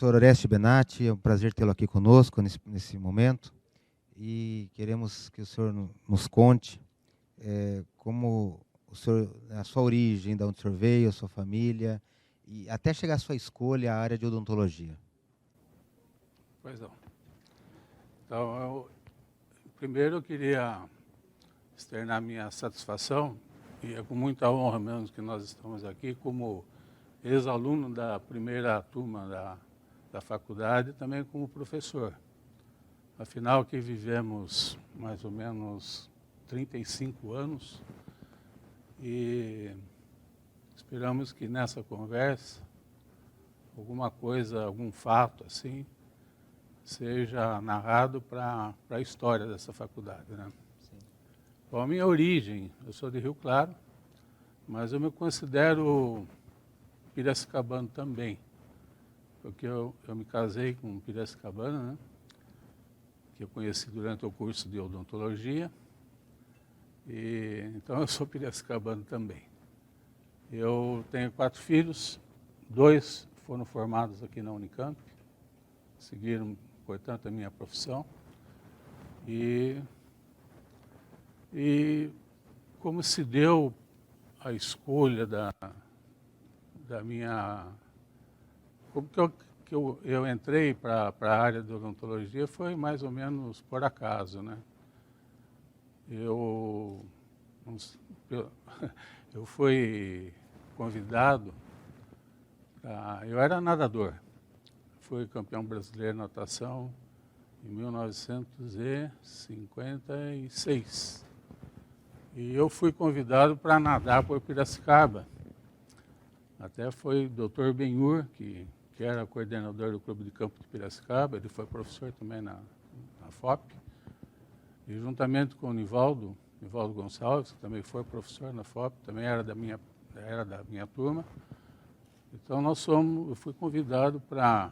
Professor Oreste Benatti, é um prazer tê-lo aqui conosco nesse momento e queremos que o senhor nos conte como o senhor, a sua origem, de onde o senhor veio, a sua família e até chegar à sua escolha, a área de odontologia. Pois não. Então, primeiro eu queria externar minha satisfação, e é com muita honra mesmo que nós estamos aqui, como ex-aluno da primeira turma da faculdade e também como professor. Afinal, que vivemos mais ou menos 35 anos e esperamos que nessa conversa alguma coisa, algum fato assim, seja narrado para a história dessa faculdade, né? Sim. Bom, a minha origem, eu sou de Rio Claro, mas eu me considero piracicabano também, porque eu me casei com um piracicabano, né? Que eu conheci durante o curso de odontologia, e então eu sou piracicabano também. Eu tenho 4 filhos, 2 foram formados aqui na Unicamp, seguiram, portanto, a minha profissão, e como se deu a escolha da minha... Como que eu entrei para a área de odontologia foi mais ou menos por acaso, né? Eu fui convidado, eu era nadador, fui campeão brasileiro de natação em 1956. E eu fui convidado para nadar por Piracicaba. Até foi o Dr. Benhur, que era coordenador do Clube de Campo de Piracicaba, ele foi professor também na FOP, e juntamente com o Nivaldo Gonçalves, que também foi professor na FOP, também era da minha turma. Então eu fui convidado para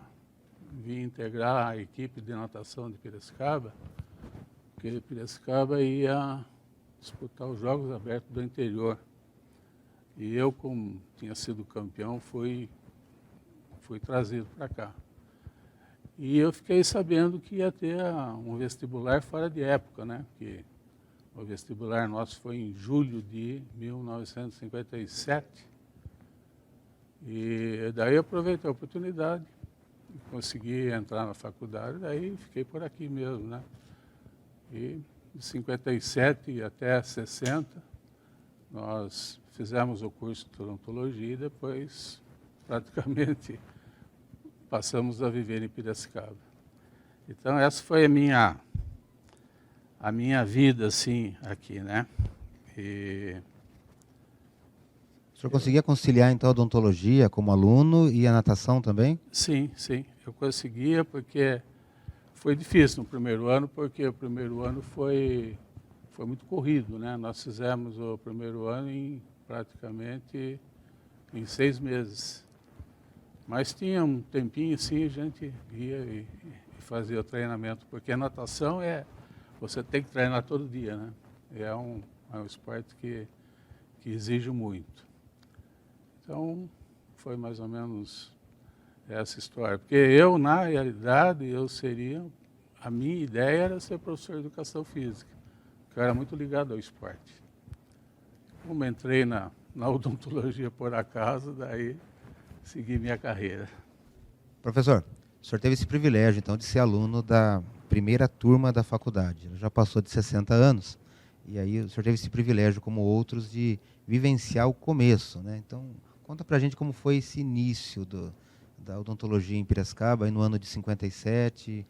vir integrar a equipe de natação de Piracicaba, porque Piracicaba ia disputar os Jogos Abertos do Interior. E eu, como tinha sido campeão, fui trazido para cá. E eu fiquei sabendo que ia ter um vestibular fora de época, né? Que o vestibular nosso foi em julho de 1957. E daí eu aproveitei a oportunidade, consegui entrar na faculdade, daí fiquei por aqui mesmo, né? E de 57 até 60, nós fizemos o curso de odontologia e depois praticamente passamos a viver em Piracicaba. Então essa foi a minha vida assim aqui, né? O senhor conseguia conciliar então a odontologia como aluno e a natação também? Sim, eu conseguia, porque foi difícil no primeiro ano, porque o primeiro ano foi muito corrido, né? Nós fizemos o primeiro ano praticamente em 6 meses. Mas tinha um tempinho assim, a gente ia e fazia o treinamento, porque a natação você tem que treinar todo dia, né? É um esporte que exige muito. Então, foi mais ou menos essa história. Porque eu, na realidade, a minha ideia era ser professor de educação física, porque eu era muito ligado ao esporte. Como entrei na odontologia por acaso, daí segui minha carreira. Professor, o senhor teve esse privilégio, então, de ser aluno da primeira turma da faculdade. Já passou de 60 anos, e aí o senhor teve esse privilégio, como outros, de vivenciar o começo, né? Então, conta pra gente como foi esse início da odontologia em Piracicaba, aí no ano de 57,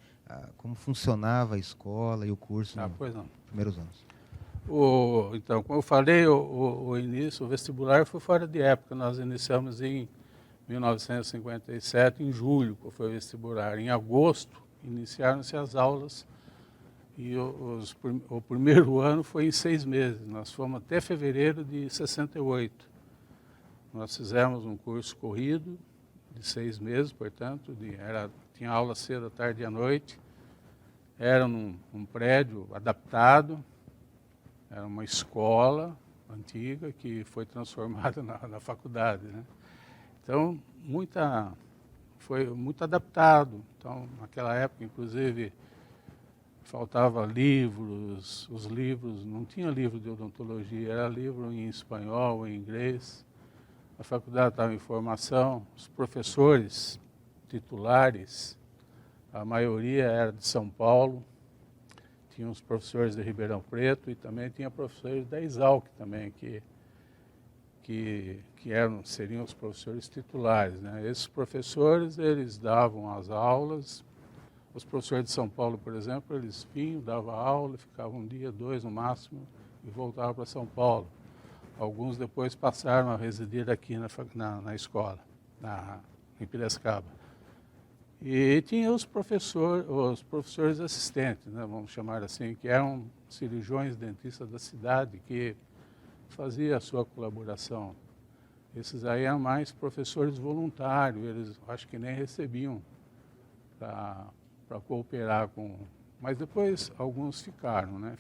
como funcionava a escola e o curso nos primeiros anos. Então, como eu falei, o início, o vestibular foi fora de época. Nós iniciamos em 1957, em julho, que foi o vestibular. Em agosto, iniciaram-se as aulas e o primeiro ano foi em 6 meses. Nós fomos até fevereiro de 68. Nós fizemos um curso corrido de 6 meses, portanto, tinha aula cedo, à tarde e à noite. Era num prédio adaptado, era uma escola antiga que foi transformada na faculdade, né? Então, foi muito adaptado. Então, naquela época, inclusive, faltava livros, os livros, não tinha livro de odontologia, era livro em espanhol, em inglês. A faculdade estava em formação, os professores titulares, a maioria era de São Paulo, tinha os professores de Ribeirão Preto e também tinha professores da Exalc também, seriam os professores titulares, né? Esses professores, eles davam as aulas. Os professores de São Paulo, por exemplo, eles vinham, davam aula, ficavam um dia, 2 no máximo, e voltavam para São Paulo. Alguns depois passaram a residir aqui na escola, em Piracicaba. E tinha os professores assistentes, né, vamos chamar assim, que eram cirurgiões dentistas da cidade, que faziam a sua colaboração. Esses aí eram mais professores voluntários, eles acho que nem recebiam para cooperar com... Mas depois alguns ficaram, né?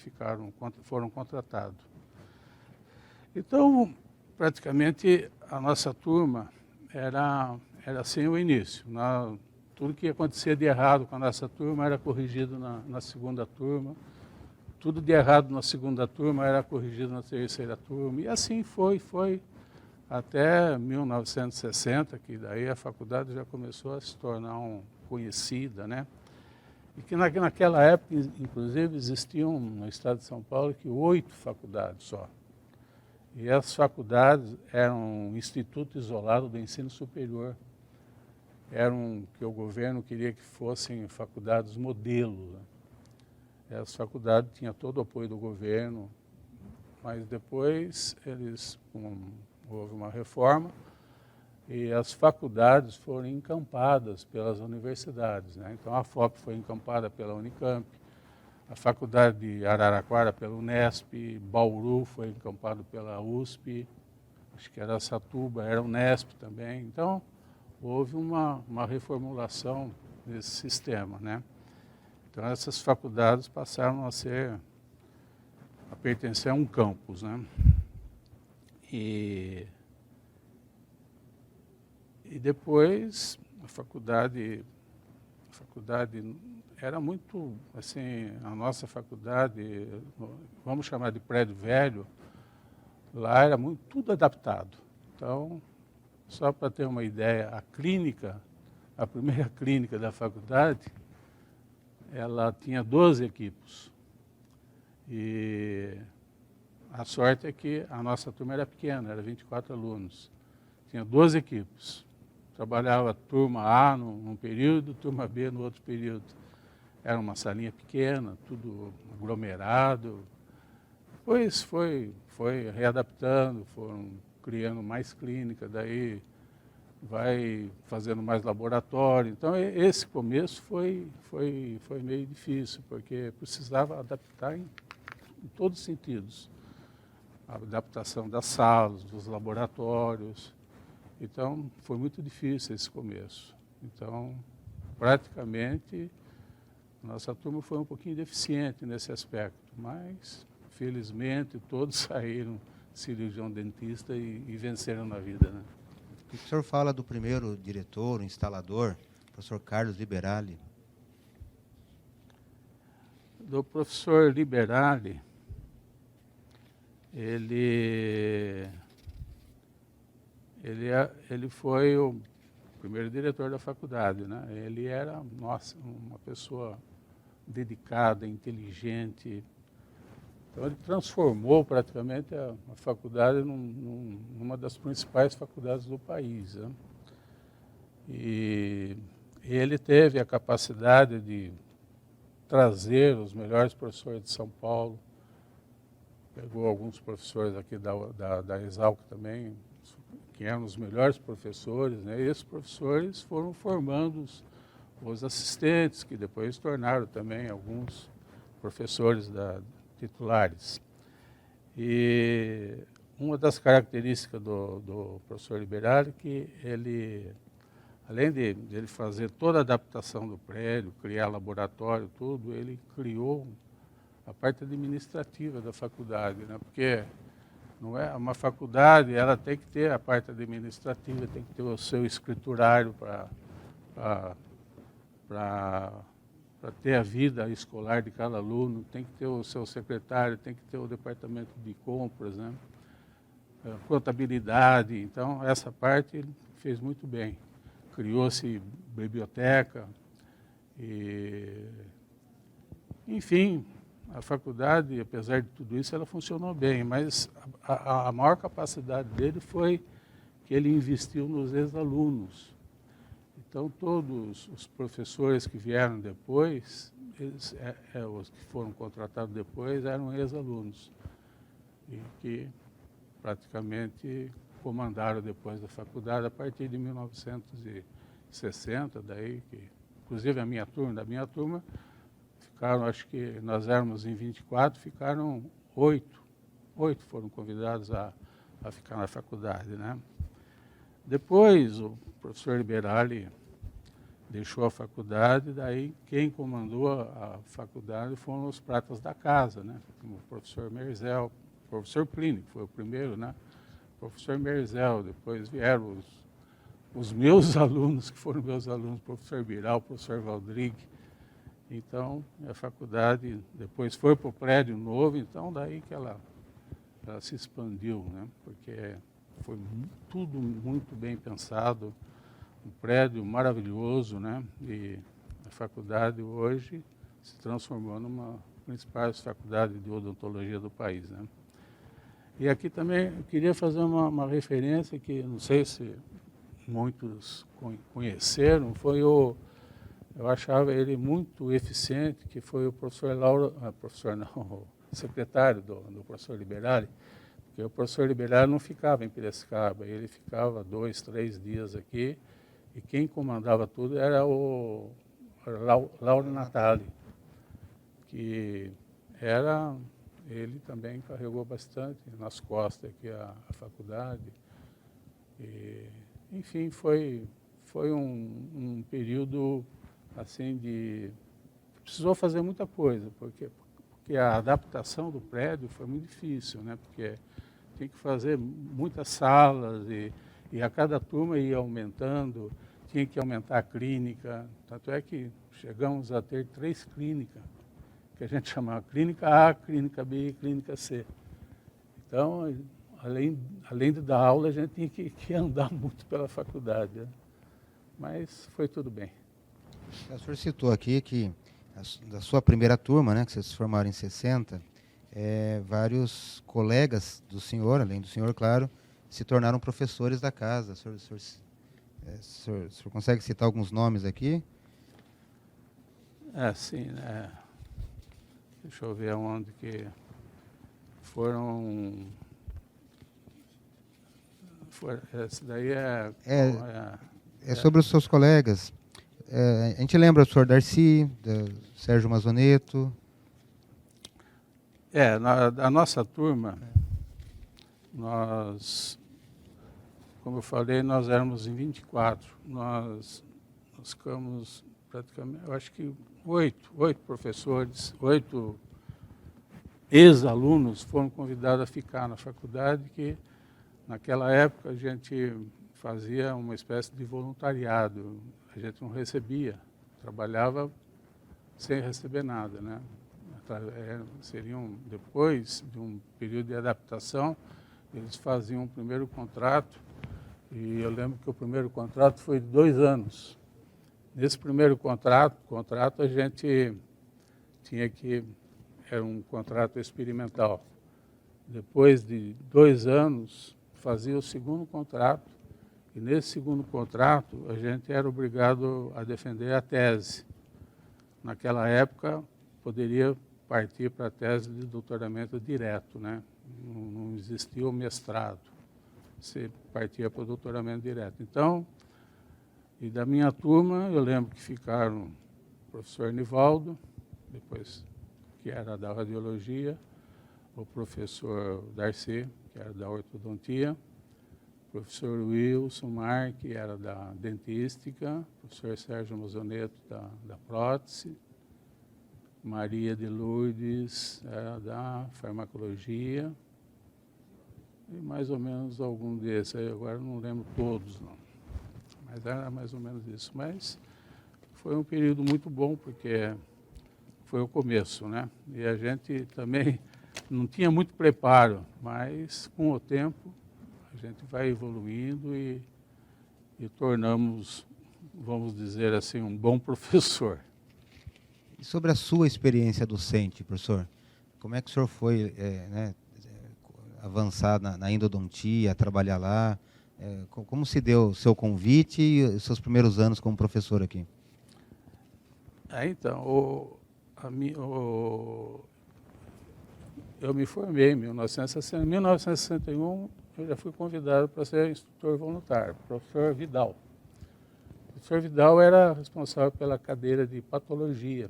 Foram contratados. Então, praticamente, a nossa turma era assim o início. Tudo que acontecia de errado com a nossa turma era corrigido na segunda turma. Tudo de errado na segunda turma era corrigido na terceira turma. E assim foi até 1960, que daí a faculdade já começou a se tornar conhecida, né? E que naquela época, inclusive, existiam no estado de São Paulo 8 faculdades só. E as faculdades eram um instituto isolado do ensino superior. Que o governo queria que fossem faculdades modelo, né? As faculdades tinham todo o apoio do governo, mas depois houve uma reforma e as faculdades foram encampadas pelas universidades, né? Então a FOP foi encampada pela Unicamp, a faculdade de Araraquara pela Unesp, Bauru foi encampado pela USP, acho que Araçatuba era Unesp também. Então houve uma reformulação desse sistema, né? Então essas faculdades passaram a pertencer a um campus, né? E depois a faculdade era muito, assim, a nossa faculdade, vamos chamar de prédio velho, lá era tudo adaptado. Então, só para ter uma ideia, a primeira clínica da faculdade, ela tinha 12 equipos. E a sorte é que a nossa turma era pequena, era 24 alunos. Tinha 12 equipes. Trabalhava turma A num período, turma B no outro período. Era uma salinha pequena, tudo aglomerado. Depois foi readaptando, foram criando mais clínica, daí vai fazendo mais laboratório. Então, esse começo foi meio difícil, porque precisava adaptar em todos os sentidos. A adaptação das salas, dos laboratórios. Então, foi muito difícil esse começo. Então, praticamente, nossa turma foi um pouquinho deficiente nesse aspecto, mas, felizmente, todos saíram cirurgião dentista e venceram na vida, né? O senhor fala do primeiro diretor, o instalador, professor Carlos Liberali? Do professor Liberali, ele foi o primeiro diretor da faculdade, né? Ele era, nossa, uma pessoa dedicada, inteligente. Então, ele transformou praticamente a faculdade numa das principais faculdades do país, né? E ele teve a capacidade de trazer os melhores professores de São Paulo, pegou alguns professores aqui da Exalc também, que eram os melhores professores, né? E esses professores foram formando os assistentes, que depois tornaram também alguns professores titulares. E uma das características do professor Liberali é que ele, além de ele fazer toda a adaptação do prédio, criar laboratório, tudo, ele criou a parte administrativa da faculdade, né? Porque não é uma faculdade, ela tem que ter a parte administrativa, tem que ter o seu escriturário para ter a vida escolar de cada aluno, tem que ter o seu secretário, tem que ter o departamento de compras, né? Contabilidade. Então, essa parte ele fez muito bem. Criou-se biblioteca, enfim, a faculdade, apesar de tudo isso, ela funcionou bem, mas a maior capacidade dele foi que ele investiu nos ex-alunos. Então, todos os professores que vieram depois, os que foram contratados depois, eram ex-alunos, e que praticamente comandaram depois da faculdade a partir de 1960, daí que, inclusive da minha turma, ficaram, acho que nós éramos em 24, ficaram 8 foram convidados a ficar na faculdade, né? Depois, o professor Liberali deixou a faculdade, daí quem comandou a faculdade foram os pratas da casa, né? Como o professor Merzel, o professor Plínio, que foi o primeiro, né? O professor Merzel, depois vieram os meus alunos, que foram meus alunos, o professor Biral, o professor Valdrigue. Então, a faculdade depois foi para o prédio novo, então daí que ela se expandiu, né? Porque foi tudo muito bem pensado, um prédio maravilhoso, né? E a faculdade hoje se transformou numa das principais faculdades de odontologia do país, né? E aqui também eu queria fazer uma referência que não sei se muitos conheceram, eu achava ele muito eficiente, que foi o professor o secretário do professor Liberali, porque o professor Liberali não ficava em Piracicaba, ele ficava 2, 3 dias aqui, e quem comandava tudo era o Lauro Natali, que ele também carregou bastante nas costas aqui a faculdade. E, enfim, foi um período assim precisou fazer muita coisa, porque a adaptação do prédio foi muito difícil, né? Porque tinha que fazer muitas salas e a cada turma ia aumentando, tinha que aumentar a clínica, tanto é que chegamos a ter 3 clínicas, que a gente chamava clínica A, clínica B e clínica C. Então, além de dar aula, a gente tinha que andar muito pela faculdade, né? Mas foi tudo bem. O senhor citou aqui que da sua primeira turma, né, que vocês se formaram em 60, vários colegas do senhor, além do senhor, claro, se tornaram professores da casa. O senhor consegue citar alguns nomes aqui? Sim, né? Deixa eu ver onde que foram. Esse daí é sobre os seus colegas. A gente lembra do senhor Darcy, do Sérgio Mazoneto. Da nossa turma, nós, como eu falei, nós éramos em 24. Nós ficamos praticamente, eu acho que 8 professores, 8 ex-alunos foram convidados a ficar na faculdade, que naquela época a gente fazia uma espécie de voluntariado. A gente não recebia, trabalhava sem receber nada, né? Depois de um período de adaptação, eles faziam um primeiro contrato, e eu lembro que o primeiro contrato foi de 2 anos. Nesse primeiro contrato a gente era um contrato experimental. Depois de 2 anos, fazia o segundo contrato, e nesse segundo contrato a gente era obrigado a defender a tese. Naquela época, poderia partir para a tese de doutoramento direto, né? Não existia o mestrado, você partia para o doutoramento direto. Então, e da minha turma, eu lembro que ficaram o professor Nivaldo, depois que era da radiologia, o professor Darcy, que era da ortodontia, o professor Wilson Mar, que era da dentística, o professor Sérgio Mazoneto, da prótese, Maria de Lourdes era da farmacologia, e mais ou menos algum desses, aí agora não lembro todos, não. mas era mais ou menos isso. Mas foi um período muito bom, porque foi o começo, né? E a gente também não tinha muito preparo, mas com o tempo a gente vai evoluindo e tornamos, vamos dizer assim, um bom professor. E sobre a sua experiência docente, professor, como é que o senhor foi avançar na endodontia, trabalhar lá? Como se deu o seu convite e os seus primeiros anos como professor aqui? Então, eu me formei em 1960. Em 1961, eu já fui convidado para ser instrutor voluntário, professor Vidal. O professor Vidal era responsável pela cadeira de patologia.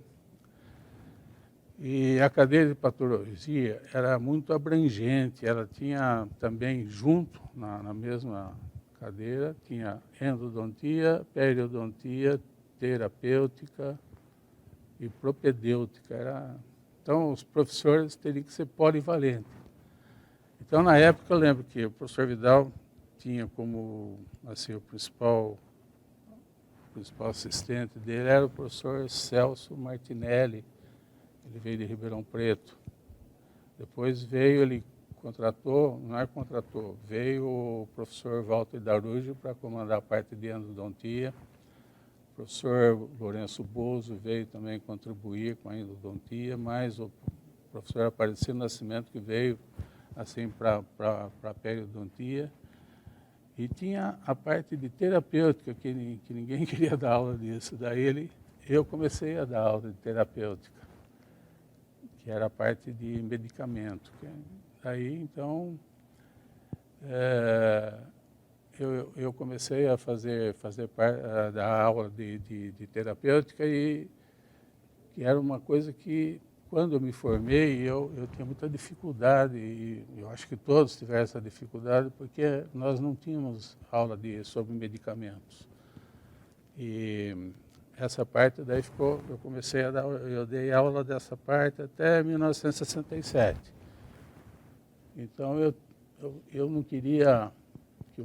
E a cadeira de patologia era muito abrangente, ela tinha também junto, na mesma cadeira, tinha endodontia, periodontia, terapêutica e propedêutica. Então, os professores teriam que ser polivalentes. Então, na época, eu lembro que o professor Vidal tinha como assim, o principal assistente dele era o professor Celso Martinelli. Ele veio de Ribeirão Preto. Depois veio, ele veio o professor Walter Darujo para comandar a parte de endodontia. O professor Lourenço Bozo veio também contribuir com a endodontia, mas o professor Aparecido Nascimento que veio assim para a periodontia. E tinha a parte de terapêutica, que ninguém queria dar aula disso. Daí eu comecei a dar aula de terapêutica, que era a parte de medicamento. Aí, então, eu comecei a dar aula de terapêutica e que era uma coisa que, quando eu me formei, eu tinha muita dificuldade, e eu acho que todos tiveram essa dificuldade, porque nós não tínhamos aula sobre medicamentos. E essa parte daí eu dei aula dessa parte até 1967. Então eu não queria que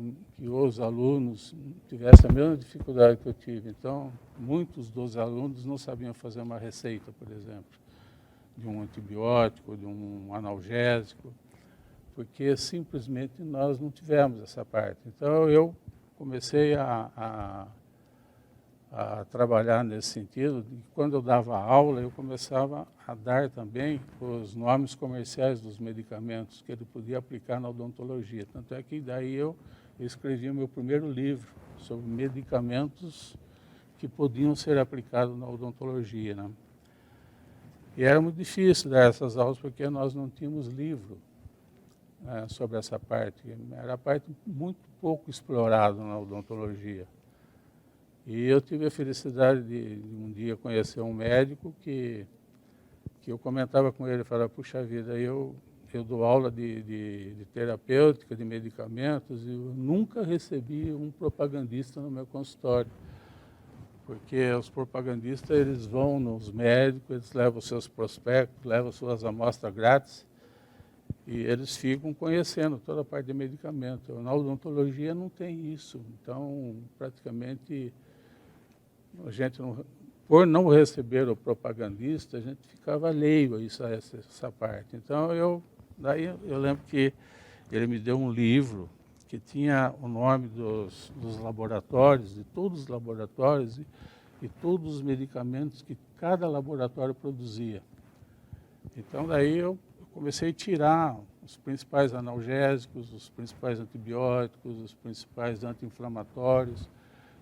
os alunos tivessem a mesma dificuldade que eu tive. Então, muitos dos alunos não sabiam fazer uma receita, por exemplo, de um antibiótico, de um analgésico, porque simplesmente nós não tivemos essa parte. Então, eu comecei a trabalhar nesse sentido. E quando eu dava aula, eu começava a dar também os nomes comerciais dos medicamentos que ele podia aplicar na odontologia. Tanto é que daí eu escrevi o meu primeiro livro sobre medicamentos que podiam ser aplicados na odontologia, né? E era muito difícil dar essas aulas porque nós não tínhamos livro sobre essa parte. Era a parte muito pouco explorada na odontologia. E eu tive a felicidade de um dia conhecer um médico que eu comentava com ele, falava, puxa vida, eu dou aula de terapêutica, de medicamentos, e eu nunca recebi um propagandista no meu consultório. Porque os propagandistas, eles vão nos médicos, eles levam seus prospectos, levam suas amostras grátis, e eles ficam conhecendo toda a parte de medicamento. Na odontologia não tem isso, então praticamente a gente, por não receber o propagandista, a gente ficava alheio a essa parte. Então, daí eu lembro que ele me deu um livro que tinha o nome dos laboratórios, de todos os laboratórios e todos os medicamentos que cada laboratório produzia. Então, daí eu comecei a tirar os principais analgésicos, os principais antibióticos, os principais anti-inflamatórios.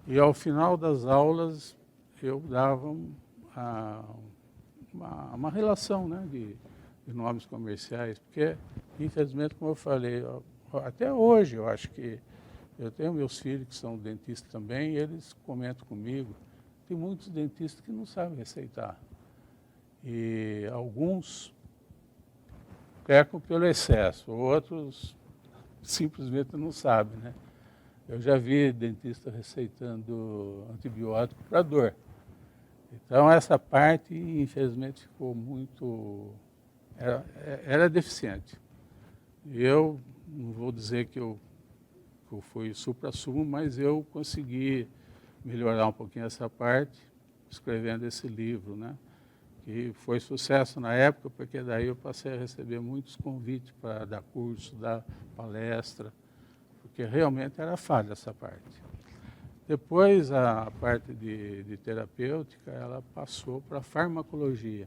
E ao final das aulas eu dava uma relação, né, de nomes comerciais, porque, infelizmente, como eu falei, até hoje eu acho que eu tenho meus filhos que são dentistas também, e eles comentam comigo, tem muitos dentistas que não sabem receitar. E alguns pecam pelo excesso, outros simplesmente não sabem, né? Eu já vi dentista receitando antibiótico para dor. Então, essa parte, infelizmente, ficou muito... Era deficiente. Eu não vou dizer que eu fui supra-sumo, mas eu consegui melhorar um pouquinho essa parte, escrevendo esse livro, né? Que foi sucesso na época, porque daí eu passei a receber muitos convites para dar curso, dar palestra, porque realmente era falha essa parte. Depois, a parte de terapêutica, ela passou para farmacologia,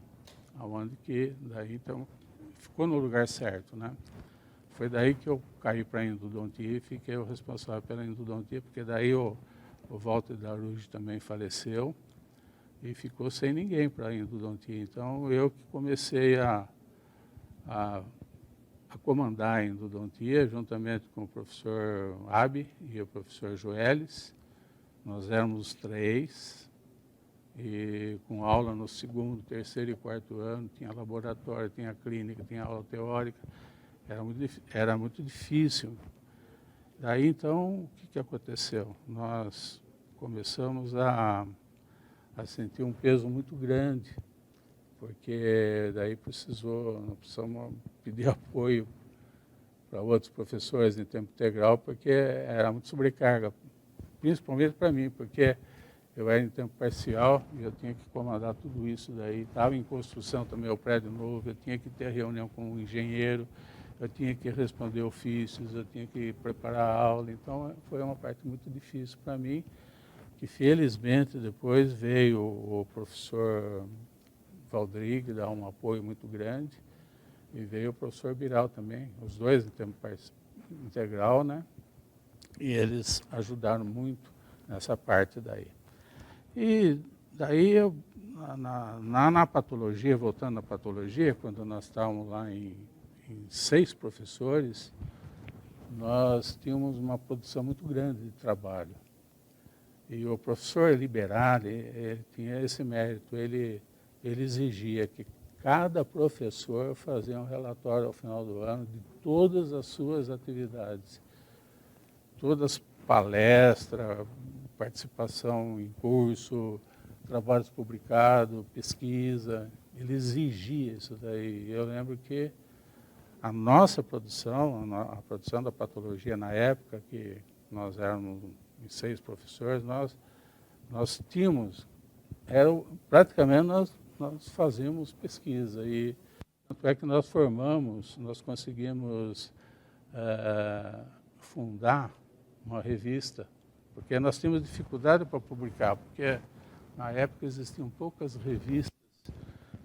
onde que daí então ficou no lugar certo, né? Foi daí que eu caí para a endodontia e fiquei o responsável pela endodontia, porque daí o Walter Daruge também faleceu e ficou sem ninguém para a endodontia. Então, eu que comecei a comandar a endodontia, juntamente com o professor Abi e o professor Joelis. Nós éramos 3, e com aula no 2º, 3º e 4º ano, tinha laboratório, tinha clínica, tinha aula teórica, era muito difícil. Daí, então, o que aconteceu? Nós começamos a sentir um peso muito grande, porque daí nós precisamos pedir apoio para outros professores em tempo integral, porque era muito sobrecarga, principalmente para mim, porque eu era em tempo parcial e eu tinha que comandar tudo isso daí. Estava em construção também o prédio novo, eu tinha que ter reunião com o engenheiro, eu tinha que responder ofícios, eu tinha que preparar a aula. Então, foi uma parte muito difícil para mim, que felizmente depois veio o professor Valdrigue dar um apoio muito grande, e veio o professor Biral também, os dois em tempo integral, né? E eles ajudaram muito nessa parte daí. E daí, na patologia, voltando à patologia, quando nós estávamos lá em 6 professores, nós tínhamos uma produção muito grande de trabalho. E o professor Liberale, ele tinha esse mérito, ele exigia que cada professor fazia um relatório ao final do ano de todas as suas atividades. Todas palestras, participação em curso, trabalhos publicados, pesquisa, ele exigia isso daí. Eu lembro que a nossa produção, a produção da patologia na época, que nós éramos 6 professores, nós tínhamos, praticamente nós fazíamos pesquisa, e tanto é que nós conseguimos fundar uma revista, porque nós tínhamos dificuldade para publicar, porque na época existiam poucas revistas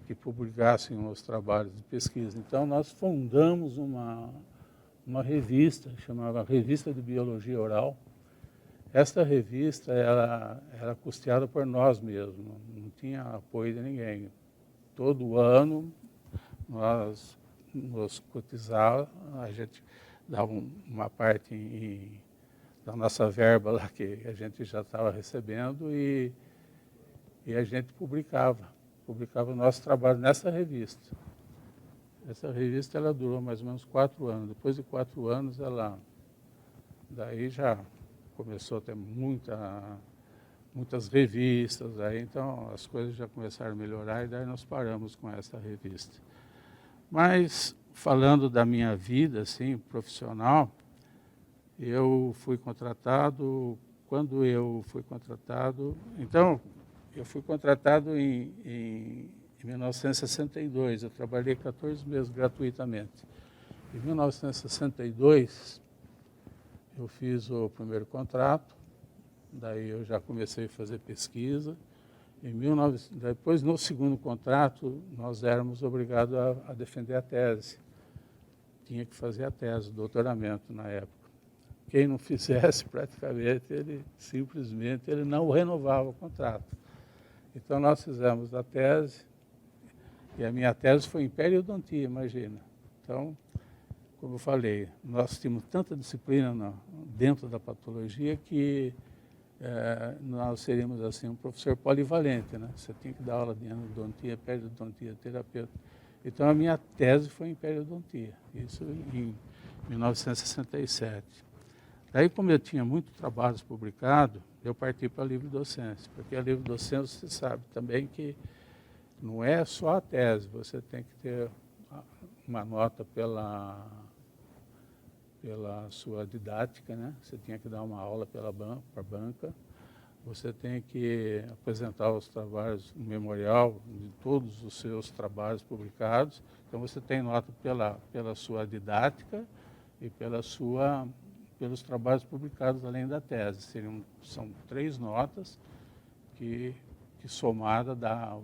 que publicassem os trabalhos de pesquisa. Então, nós fundamos uma revista, chamava Revista de Biologia Oral. Esta revista era custeada por nós mesmos, não tinha apoio de ninguém. Todo ano, nós nos cotizávamos, a gente dava uma parte da nossa verba lá que a gente já estava recebendo, e a gente publicava o nosso trabalho nessa revista. Essa revista ela durou mais ou menos 4 anos. Depois de 4 anos, daí já começou a ter muitas revistas, aí, então as coisas já começaram a melhorar, e daí nós paramos com essa revista. Mas, falando da minha vida assim, profissional, eu fui contratado, então, eu fui contratado em 1962, eu trabalhei 14 meses gratuitamente. Em 1962, eu fiz o primeiro contrato, daí eu já comecei a fazer pesquisa. Depois, no segundo contrato, nós éramos obrigados a defender a tese. Tinha que fazer a tese, o doutoramento na época. Quem não fizesse, praticamente, ele não renovava o contrato. Então, nós fizemos a tese, e a minha tese foi em periodontia, imagina. Então, como eu falei, nós tínhamos tanta disciplina dentro da patologia que nós seríamos assim um professor polivalente, né? Você tinha que dar aula de endodontia, periodontia, terapeuta. Então, a minha tese foi em periodontia, isso em 1967. Daí, como eu tinha muitos trabalhos publicados, eu parti para a livre docência, porque a livre docência, você sabe também que não é só a tese, você tem que ter uma nota pela sua didática, né? Você tinha que dar uma aula para a banca, você tem que apresentar os trabalhos no memorial de todos os seus trabalhos publicados. Então, você tem nota pela sua didática e pelos trabalhos publicados além da tese. São 3 notas que somada dá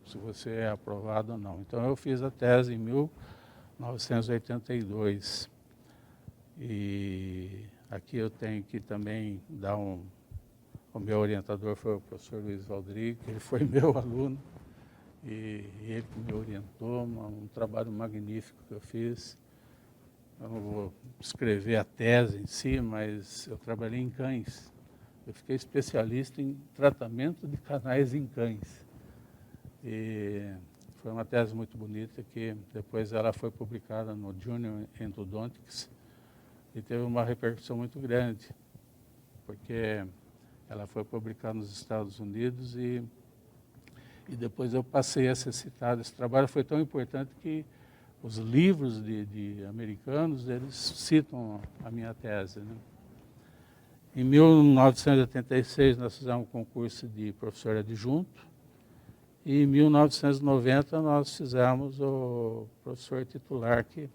se você é aprovado ou não. Então, eu fiz a tese em 1982. E aqui eu tenho que também dar o meu orientador foi o professor Luiz Valdrigo, ele foi meu aluno, e ele que me orientou, um trabalho magnífico que eu fiz. Eu não vou escrever a tese em si, mas eu trabalhei em cães. Eu fiquei especialista em tratamento de canais em cães. E foi uma tese muito bonita, que depois ela foi publicada no Junior Endodontics e teve uma repercussão muito grande, porque ela foi publicada nos Estados Unidos e depois eu passei a ser citado. Esse trabalho foi tão importante que os livros de americanos, eles citam a minha tese, né? Em 1986, nós fizemos um concurso de professor adjunto, e em 1990 nós fizemos o professor titular, que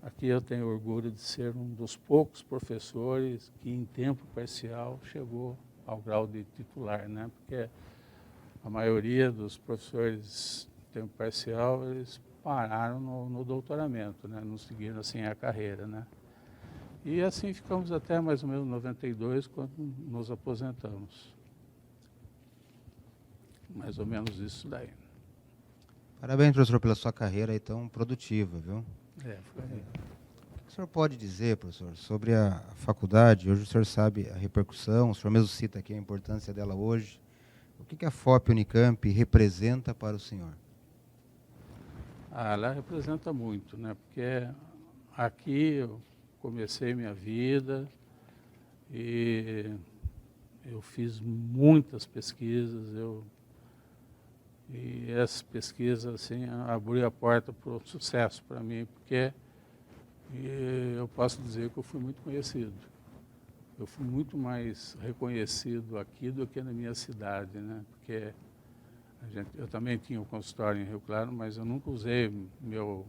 aqui eu tenho orgulho de ser um dos poucos professores que em tempo parcial chegou ao grau de titular, né? Porque a maioria dos professores de tempo parcial, eles pararam no doutoramento, né? Não seguiram assim a carreira, né? E assim ficamos até mais ou menos 92, quando nos aposentamos. Mais ou menos isso daí. Parabéns, professor, pela sua carreira aí tão produtiva, viu? Foi. O que o senhor pode dizer, professor, sobre a faculdade? Hoje o senhor sabe a repercussão, o senhor mesmo cita aqui a importância dela hoje. O que a FOP Unicamp representa para o senhor? Ela representa muito, né? Porque aqui eu comecei minha vida e eu fiz muitas pesquisas, e essas pesquisas assim, abriu a porta para o sucesso para mim, porque eu posso dizer que eu fui muito conhecido. Eu fui muito mais reconhecido aqui do que na minha cidade, né? Porque eu também tinha um consultório em Rio Claro, mas eu nunca usei meu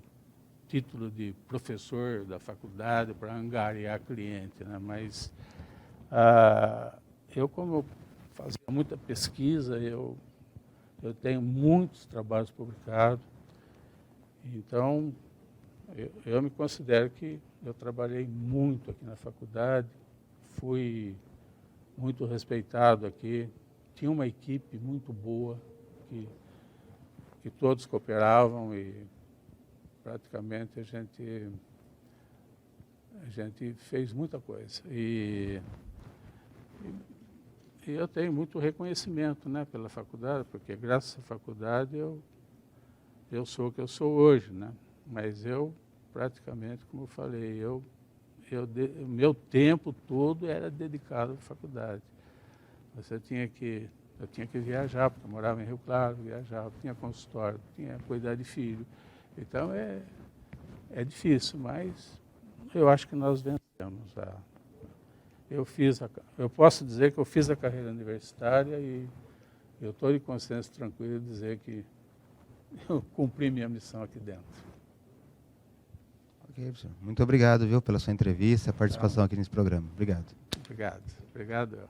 título de professor da faculdade para angariar cliente, né? Mas como eu fazia muita pesquisa, eu tenho muitos trabalhos publicados, então eu me considero que eu trabalhei muito aqui na faculdade, fui muito respeitado aqui, tinha uma equipe muito boa, que todos cooperavam e praticamente a gente fez muita coisa. E eu tenho muito reconhecimento, né, pela faculdade, porque graças à faculdade eu sou o que eu sou hoje, né? Mas eu praticamente, como eu falei, meu tempo todo era dedicado à faculdade. Eu tinha que viajar, porque eu morava em Rio Claro, viajava, tinha consultório, tinha que cuidar de filho. Então é difícil, mas eu acho que nós vencemos. Eu posso dizer que eu fiz a carreira universitária e eu estou de consciência tranquilo de dizer que eu cumpri minha missão aqui dentro. Ok, professor. Muito obrigado, viu, pela sua entrevista, a participação aqui nesse programa. Obrigado. Obrigado.